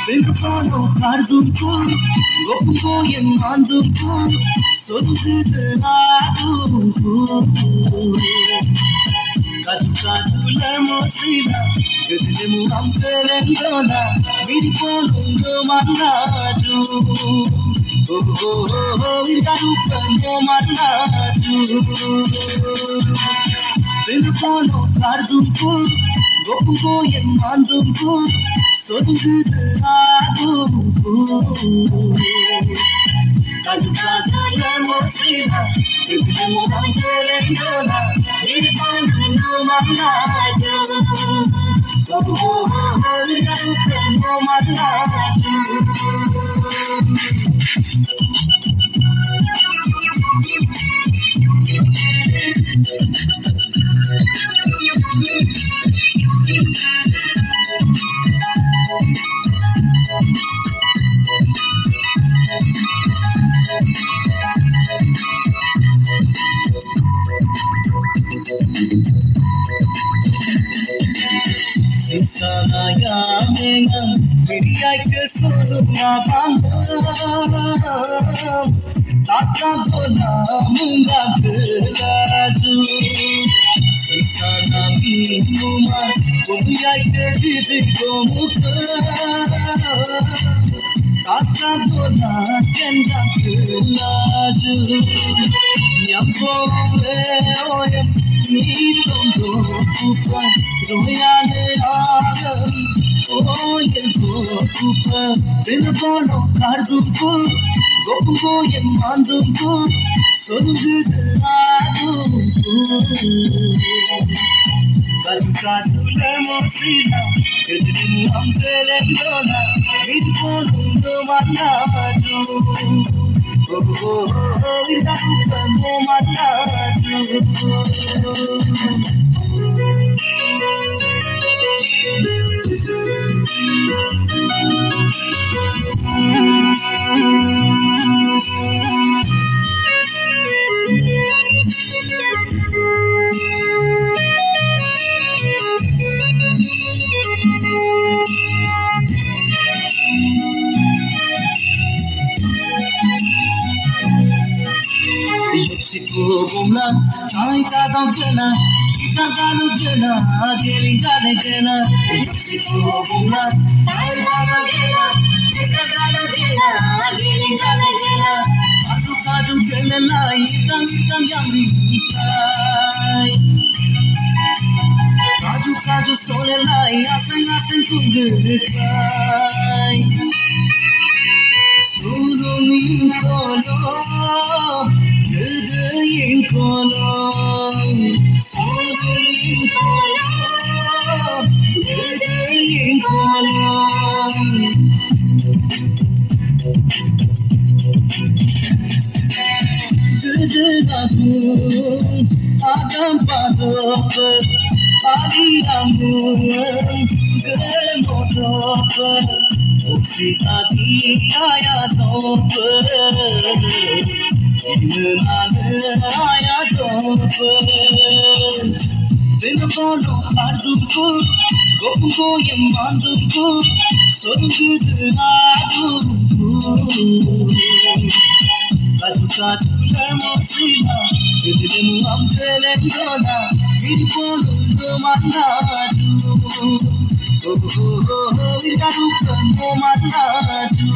Belpano kardumku, gopko yen mandumku, sodukku naadumku. Kadu kadu lemosina, gedlemu amperendona, miriponu manaju. Oh oh oh, irkadu pano manaju. Belpano kardumku, gopko yen mandumku. Sodukku naadumku. Kadu kadu lemosina, gedlemu amperendona, miriponu manaju. Oh oh oh, irkadu pano manaju. Sana yamenga, miriay ke sorunga bangam, tata bola munga belaju. Sana minuma, miriay ke didi komukha, tata bola kenda belaju. Nyambo oye, ni tondo kupa, royale agam, oye kupa. Belpano kardumku, gopko yen mandumku, sodukku naadumku. Kadu kadu lemosina, gedlemu amperendona, miriponu manaju. Oh oh oh, irkadu pano manaju. Mexico bumla, ay kadam kena, kita kalu kena, geling kale kena. Mexico bumla, ay kadam kena, kita kalu kena, geling kale kena. Kaju kaju kena lai, tang tang jambi kai. Kaju kaju sole lai, aseng aseng tunggu kai. Sulung kolo, gedeng kolo, sulung kolo, gedeng kolo. Gedeng aku, agam padop, adiamu, gemodop. Oksita di ayat top, inana ayat top. Belpano kardumku, gopko yen mandumku, sodukku naadumku. Kadu kadu lemosina, gedlemu amperendona, miriponu manaju. Oh oh oh, irkadu pano manaju.